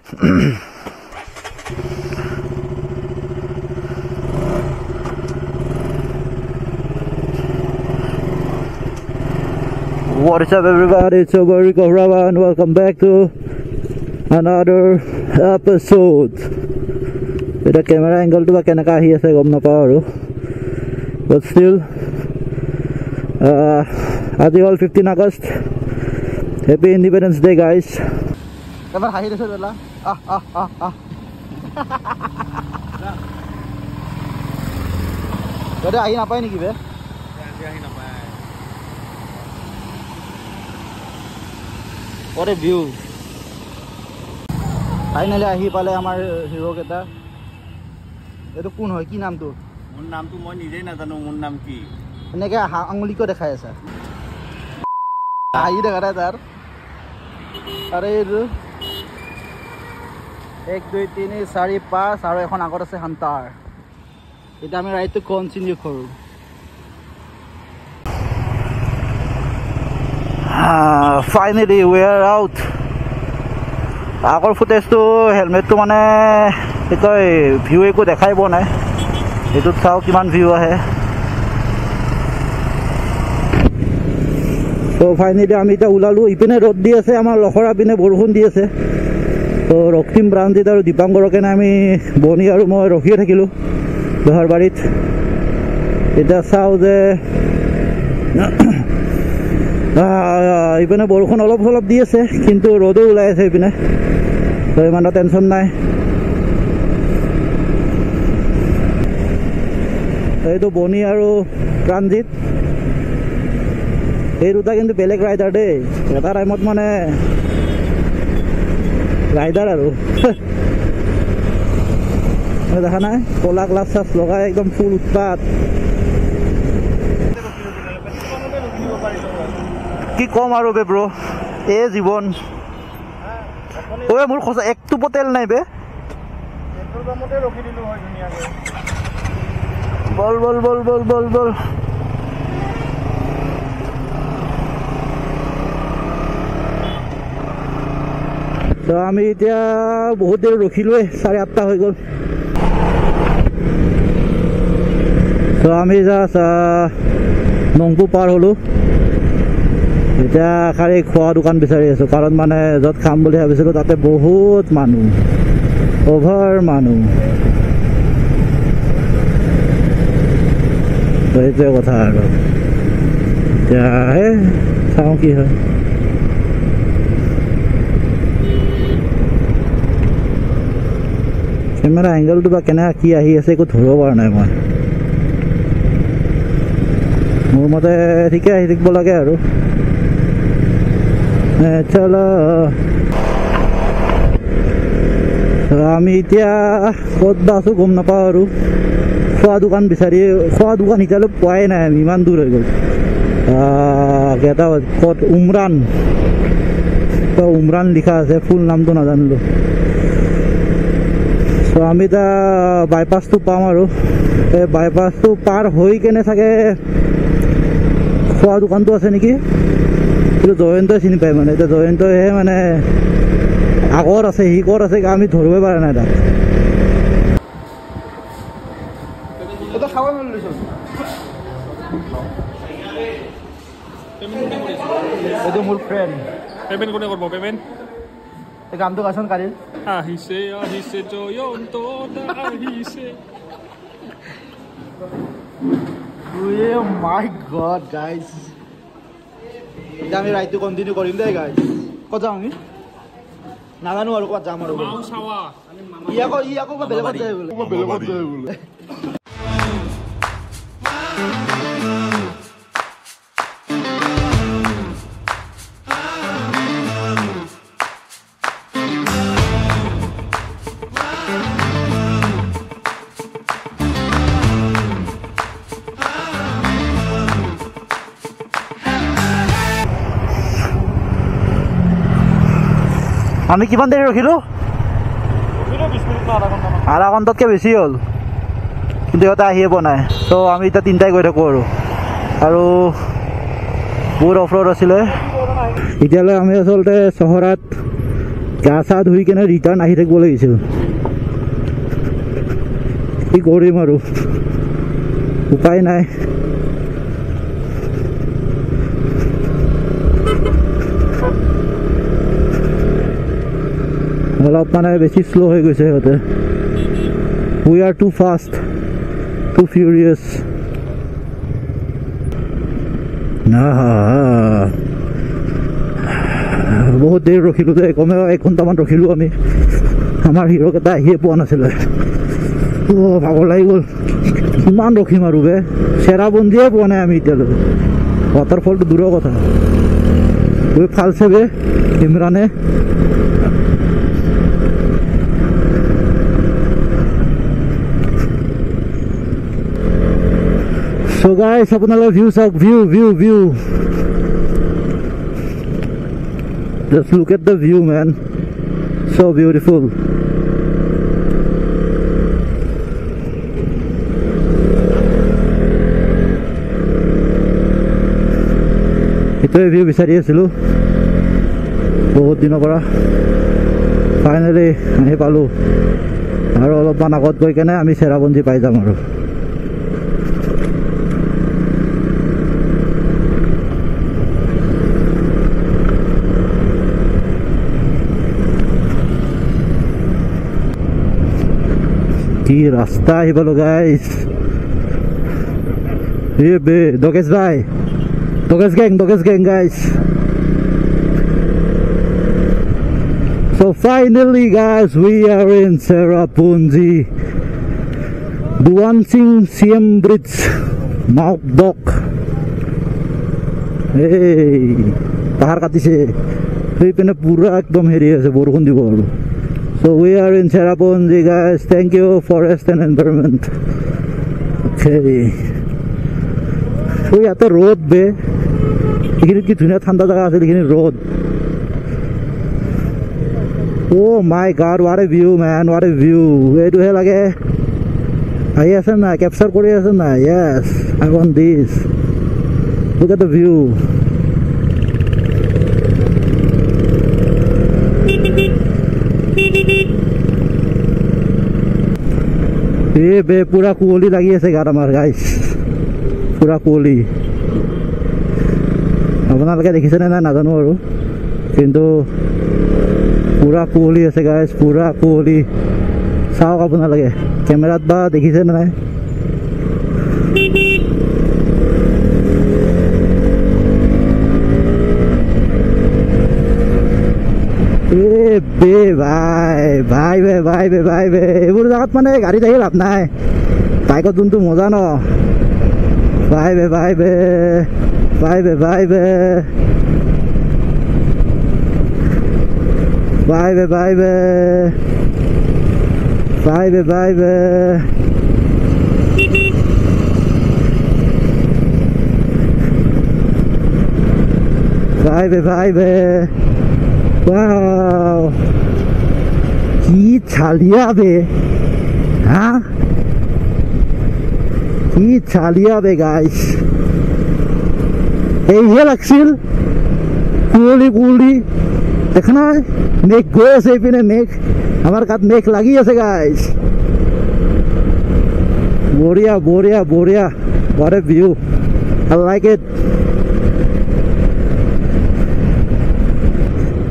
What is up, everybody? It's your boy Rico Rava, and welcome back to another episode. The camera angle to kenaka ahi ase gom napao aru, but still আজি all 15 August. Happy Independence Day, guys. Ever hahi dese bela Gade ahi napai niki be? Ahi napai. What a view. Finally ahi pale amar hero keta. Eto kun hoy ki naam to? Mon naam to moi nijei na janu mon naam ki. Eneke anguli ko dekhai asa. Ahi dekha ra tar. Are 1 2 3 4 5 aru ekhon agot ase Hunter. Eta ami ride to continue koru. Finally we are out. Agor footage to helmet to mane ekoi view eko dekhai bo nai. Etu sao kiman view ahe. So finally ami ta ulalu ipine rod di ase amar lokhora pine borkhon di ase. So Roktim Branjit aru Dipangorok ena ami Boni aru moi rokhiye thakilu Johar barit. Eta sao je ইপিনে বৰষুণ অলপ অলপ দি আছে কিন্তু ৰদও ওলাই আছে ইপিনে তো ইমান টেনচন নাই এইটো বনি আৰু ট্ৰানজিট এই দুটা কিন্তু বেলেগ ৰাইডাৰ দেই এটা টাইমত মানে ৰাইডাৰ আৰু দেখা নাই কলা গ্লাছ চাছ লগাই একদম ফুল উৎপাত কি কম আৰু বে ব্ৰো এ জীৱন ওই মোৰ খসা একটু পতেল নাই বে পেট্ৰোল পাম্পতে ৰখি দিলো হয় ধুনিয়াকে বল বল বল বল বল বল তো আমি এতিয়া বহুত দেৰি ৰখিলো 8:30 হৈ গল তো আমি জাস্ট নংপু পাৰ হলো এটা খালি খোৱা দোকান বিচাৰি আছো কাৰণ মানে যত খাম বুলি ভাবিছিলো তাতে বহুত মানুহ ওভাৰ মানুহ এইটো কথা আৰু চাওঁ কি হয় কেমেৰা এংগলটো বা কেনে কি আহি আছে একো ধৰিব পৰা নাই মই মোৰ মতে ঠিকে আহি থাকিব লাগে আৰু চলো আমি এতিয়া ক'ত বা আছো গম নাপাওঁ আৰু খোৱা দোকান বিচাৰি খোৱা দোকান এতিয়ালৈ পোৱাই নাই আমি ইমান দূৰ হৈ গ'ল কেইটা ক'ত উমৰাণ লিখা আছে ফুল নামটো নাজানিলো চ' আমি এতিয়া বাইপাছটো পাম আৰু এই বাইপাছটো পাৰ হৈ কেনে চাগে খোৱা দোকানটো আছে নেকি কিন্তু জয়ন্তই চিনি পায় মানে এতিয়া জয়ন্তইহে মানে আগত আছে সি ক'ত আছে আমি ধৰিবই পৰা নাই তাক এইটো মোৰ ফ্ৰেণ্ড পেমেণ্ট কোনে কৰিব পেমেণ্ট এই কামটো কাচোন কালিৰ আহিছে আহিছে জয়ন্ত আহিছে Oh my god, guys. Now we ride to continue going there, guys. What are we? Nagano or what? Jammer. Mausawa. Yako, Belabot. আমি কিমান দেৰি ৰখিলো আধা ঘণ্টাতকৈ বেছি হ'ল কিন্তু ইহঁতে আহিয়ে পোৱা নাই চ' আমি এতিয়া তিনিটাই গৈ থাকোঁ আৰু বহুত অফ ৰোড আছিলে এতিয়ালৈ আমি আচলতে চহৰত গা চা ধুই কেনে ৰিটাৰ্ণ আহি থাকিব লাগিছিল কি কৰিম আৰু উপায় নাই অলপ মানে বেছি শ্ল' হৈ গৈছে সিহঁতে we are too fast too furious বহুত দেৰি ৰখিলোঁ যে কমেও 1 ঘণ্টামান ৰখিলোঁ আমি আমাৰ হিৰ'কেইটা আহিয়ে পোৱা নাছিলে ভাগৰ লাগি গ'ল কিমান ৰখিম আৰু বে চেৰাপুঞ্জীয়ে পোৱা নাই আমি এতিয়ালৈ ৱাটাৰফলটো দূৰৰ কথা গৈ ফালছে বে ইমৰানে So guys, আপোনালোকে ভিউ চাওক view just look at the view man so beautiful এইটোৱে ভিউ বিচাৰি আছিলোঁ বহুত দিনৰ পৰা ফাইনেলি আহি পালোঁ আৰু অলপমান আগত গৈ কেনে আমি চেৰাপুঞ্জী পাই যাম আৰু কি ৰাস্তা আহি পালোঁ গাইজ বে দকেশ ভাই দকেশ gang guys so finally guys we are in Cherrapunji Duansing Siem Bridge Mount Dock hey pahar katise ei pene pura ekdom heri ase borokhon dibo aru so we are in Cherrapunji guys thank you forest and environment okay so yate road be এখানে কি ধুনীয়া ঠাণ্ডা জায়গা আছে এখানে রোদ ও মাই god what a view man what a view এইটোহে লাগে আহি আছে না ক্যাপচার কৰি আছে না yes I want this look at the view বে পুরা কুঁৱলী লাগি আছে গাত আমাৰ গাইছ পুৰা কুঁৱলী আপোনালোকে দেখিছেনে নাই নাজানো আৰু কিন্তু পুৰা কুঁৱলী আছে গাইজ পুৰা কুঁৱলী চাওক আপোনালোকে কেমেৰাত বা দেখিছেনে নাই ভাই এইবোৰ জেগাত মানে গাড়ীত আহি লাভ নাই বাইকত যোনটো মজা ন ভাই বে Bye wow কি চালিয়া বে হ্যাঁ কি চালিয়া বে গাইস এইহে লাগছিল কুঁৱলী দেখা নাই মেঘ গৈ আছে এইপিনে মেঘ আমাৰ গাত মেঘ লাগি আছে গাইজ বঢ়িয়া what a view I like it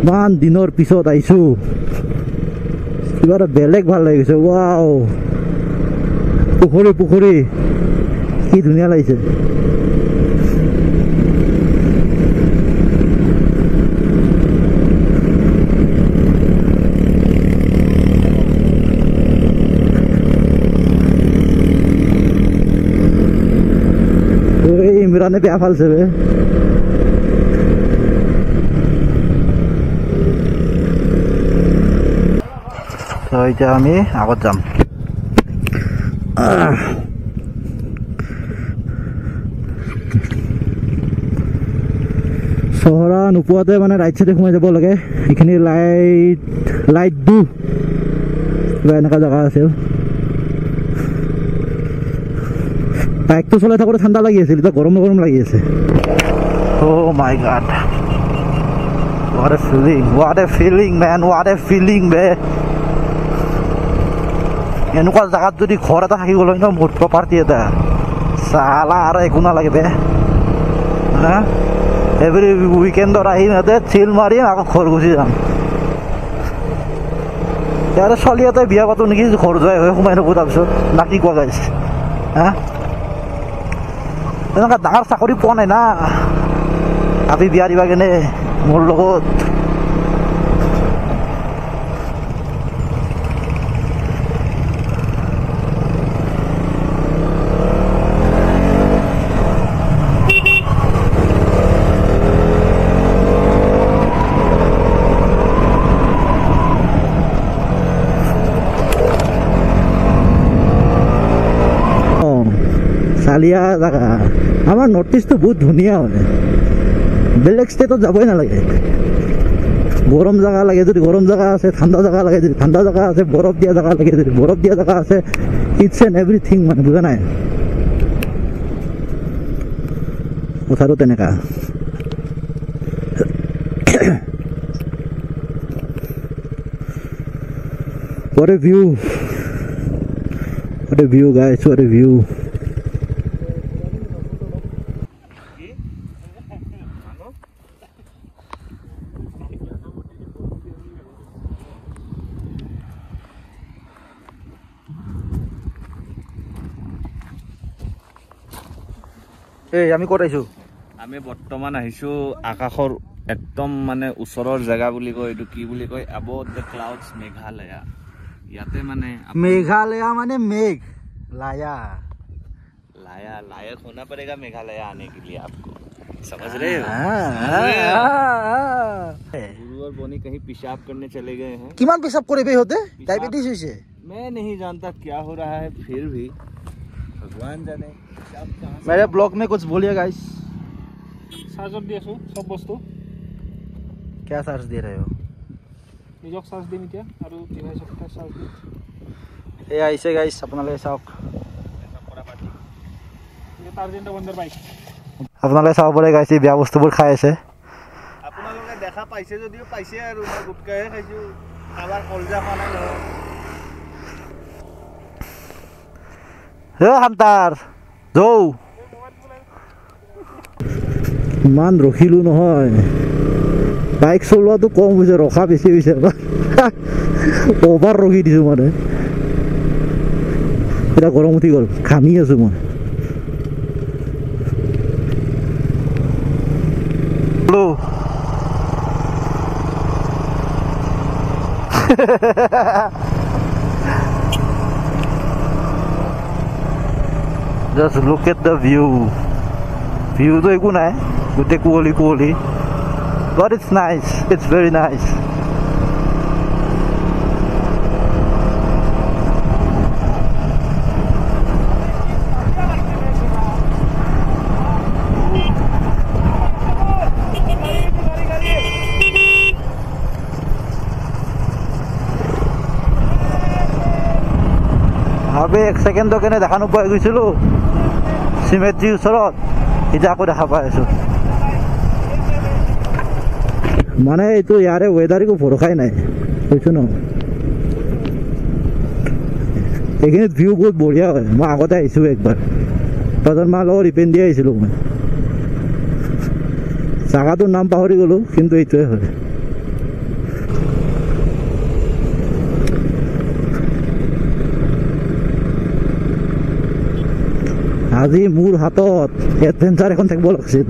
ইমান দিনৰ পিছত আহিছো কিবা এটা বেলেগ ভাল লাগিছে ৱাও পুখুৰী কি ধুনীয়া লাগিছে ইমৰানে বেয়া ফালছে বে তো এতিয়া আমি আগত যাম চহৰা নোপোৱাতে মানে ৰাইট চাইডে সোমাই যাব লাগে এইখিনি লাইট দু কিবা এনেকুৱা জেগা আছিল বাইকটো চলাই থাকোঁতে ঠাণ্ডা লাগি আছিল এতিয়া গৰম লাগি আছে oh' my god what a feeling man, what a feeling বে এনেকুৱা জায়গাত যদি ঘৰ এটা থাকি গ'ল ন মোৰ প্ৰপাৰ্টি এটা চালা আৰু একো নালাগে বে হা এভৰি উইকেণ্ডত আহিম ইয়াতে চিল মাৰিম আকৌ ঘৰ গুচি যাম ইয়াৰে ছোৱালী এটাই বিয়া পাতো নেকি ঘৰ যোৱাই হৈ সোমাই থাকোঁ তাৰপিছত না কি কোৱা গাইছ হা এনেকুৱা ডাঙৰ চাকৰি পোৱা নাই না আপি বিয়া দিবা কেনে মোৰ লগত চালিয়া জাগা আমাৰ নৰ্থ ইষ্টটো বহুত ধুনীয়া হয় বেলেগ ষ্টেটত যাবই নালাগে গৰম জায়গা লাগে যদি গৰম জায়গা আছে ঠাণ্ডা জায়গা লাগে যদি ঠাণ্ডা জায়গা আছে বৰফ দিয়া জায়গা লাগে যদি বৰফ দিয়া জায়গা আছে ইটছ এণ্ড এভৰিথিং মানে বুজা নাই কথাটো তেনেকা what a view guys what a view এই আমি ক'ত আহিছোঁ আমি বৰ্তমান আহিছোঁ আকাশৰ একদম মানে ওচৰৰ জেগা বুলি কয় এইটো কি বুলি কয় above the clouds মেঘালয়া ইয়াতে মানে मेघालय माने मेघ लाया लाया लाया होना पड़ेगा मेघालय आने के लिए आपको समझ रहे हो गुरु और बोनी कहीं पेशाब करने चले गए हैं किमान पेशाब करे बे होते डायबिटीज हुई मैं नहीं जानता क्या हो रहा है फिर भी भगवान जाने मेरे ब्लॉग में कुछ बोलिए गाइस चार्जर দি আছো সব বস্তু क्या चार्ज दे रहे हो নিজক চার্জ দিম এতিয়া আৰু ডিভাইসক চাৰ্জ দিম এই আইছে গাইস আপোনালোকে চাওক এই টাৰ্জেন্ট বন্ধৰ বাইক আপোনালোকে চাব পাৰে গাইস এই বেয়া বস্তুবোৰ খাই আছে আপোনালোকে দেখা পাইছে যদিও পাইছে আৰু মই গুটকাহে খাইছো কালাৰ কলজা খোৱা নাই নহয় হে হান্তাৰ যৌ ইমান ৰখিলোঁ নহয় বাইক চলোৱাটো কম হৈছে ৰখা বেছি হৈছে অভাৰ ৰখি দিছোঁ মানে এতিয়া গৰম উঠি গ'ল ঘামি আছোঁ মই Just look at the view. View to ekku nai. Gote kuoli. But it's nice. It's very nice. আবে এক সেকেন্ডৰ কাৰণে দেখা নোপোৱা গৈছিলোঁ চিমেট্ৰিৰ ওচৰত এতিয়া আকৌ দেখা পাই আছোঁ মানে এইটো ইয়াৰে ৱেডাৰ একো ভৰসাই নাই কৈছোঁ ন এইখিনিত ভিউ বহুত বঢ়িয়া হয় মই আগতে আহিছোঁ একবাৰ তহঁতৰ মাৰ লগত ৰিপেন দি আহিছিলোঁ মই জাগাটোৰ নাম পাহৰি গ'লোঁ কিন্তু এইটোৱে হয় আজি মোৰ হাতত এডভেঞ্চাৰ এখন থাকিব লাগিছিল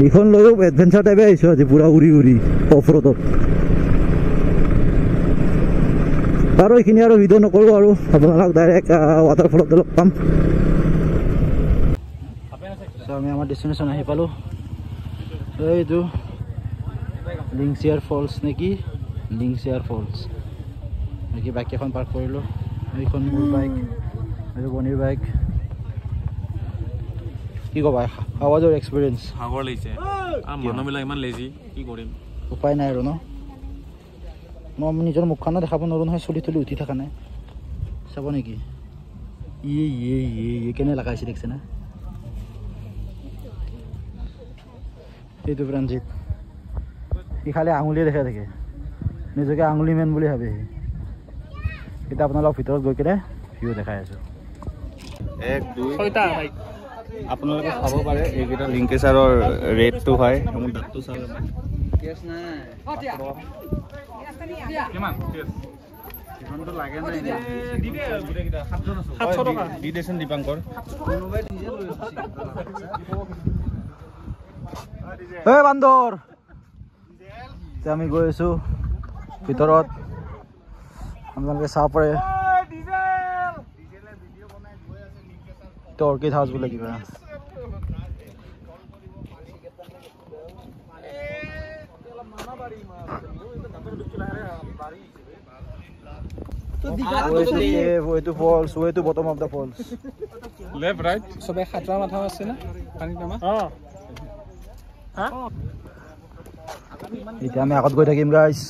এইখন লৈও এডভেঞ্চাৰ টাইপে আহিছোঁ আজি পুৰা উৰি অফ ৰোডত বাৰু এইখিনি আৰু ভিডিঅ' নকৰোঁ আৰু আপোনালোক ডাইৰেক্ট ৱাটাৰফলত লগ পাম আমি আমাৰ ডেষ্টিনেশ্যন আহি পালোঁ এইটো লিংচিয়াৰ ফলছ নেকি লিংচিয়াৰ ফলছ নেকি বাইক এখন পাৰ্ক কৰিলোঁ এইখন মোৰ বাইক আৰু বনিৰ বাইক কি ক'বা হাউ ৱাজ ইউৰ এক্সপিৰিয়েঞ্চ ভাগৰ লাগিছে আৰু মানুহবিলাক ইমান লেজি কি কৰিম উপায় নাই আৰু ন মই নিজৰ মুখখনো দেখাব নোৱাৰোঁ নহয় চুলি তুলি উঠি থকা নাই চাব নেকি কেনে লগাইছে দেখিছে না এইটো প্ৰাঞ্জিত সি খালি আঙুলিয়ে দেখাই থাকে নিজকে আঙুলি মেন বুলি ভাবে সি এতিয়া আপোনালোক ভিতৰত গৈ কেনে ভিউ দেখাই আছোঁ 1 2 ছয়টা বাইক আপোনালোকে চাব পাৰে এইকেইটা লিংকেচাৰৰ ৰেটটো হয় মোৰ দাঁতটো চাব কেছ নাই কিমান কেছ এখনটো লাগে নাই দি দে গোটেইকেইটা 700 টকা দি দেচোন দীপাংকৰ কোনোবাই নিজে লৈ লৈছে ঐ বান্দৰ এতিয়া আমি গৈ আছোঁ ভিতৰত আপোনালোকে চাব পাৰে অৰ্কিড হাউচ বোলে কিবা এইটো ফলছ এইটো bottom of the false left right চবে খাতৰা মাথা আছে না পানীত নামা এতিয়া আমি আগত গৈ থাকিম গাইছ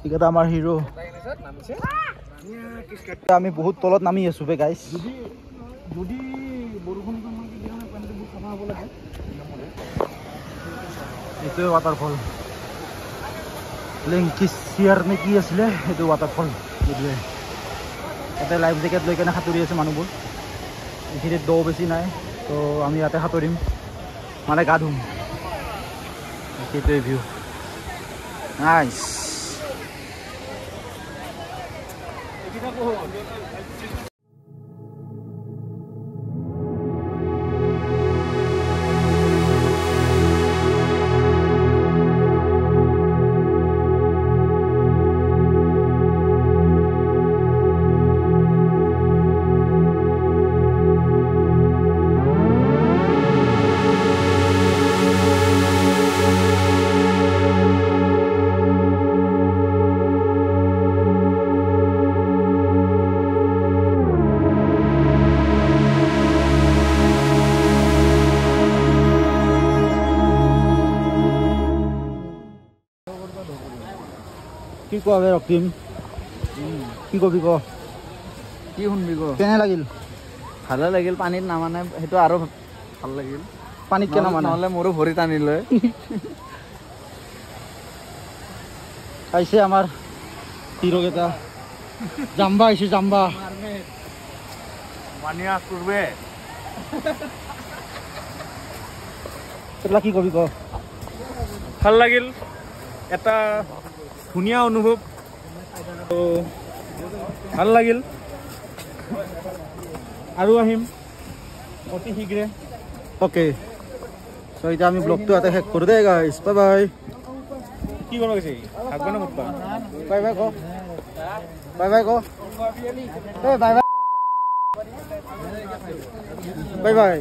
ঠিক আছে আমাৰ হিৰো আমি বহুত তলত নামি আছো বে গাইছ যদি বৰষুণ পানীটো চাফা হ'ব লাগে এইটোৱে ৱাটাৰফল লিংকিছিয়াৰ নে কি আছিলে এইটো ৱাটাৰফল এইটোৱে ইয়াতে লাইফ জেকেট লৈ কেনে সাঁতুৰি আছে মানুহবোৰ এইখিনিত দ বেছি নাই তো আমি ইয়াতে সাঁতুৰিম মানে গা ধুম সেইটোৱে ভিউ নাইচ কি কোৱা বে ৰক্তিম কি কবি ক কি শুনবি ক কেনে লাগিল ভালে লাগিল পানীত নামানে সেইটো আৰু ভাল লাগিল পানীত কেনে মানে নহ'লে মোৰো ভৰি টানি লয় আহিছে আমাৰ হিৰোকেইটা জাম্বা আহিছে জাম্বা মানিয়া কৰবে এইবিলাক কি কবি ক ভাল লাগিল এটা ধুনীয়া অনুভৱ ভাল লাগিল আৰু আহিম অতি শীঘ্ৰে অ'কে চ' এতিয়া আমি ব্লগটো ইয়াতে শেষ কৰোঁ দেই গাইছ বাই বাই কি কৰিব গৈছে আগবা না মুতবা বাই বাই ক বাই বাই ক বাই বাই বাই বাই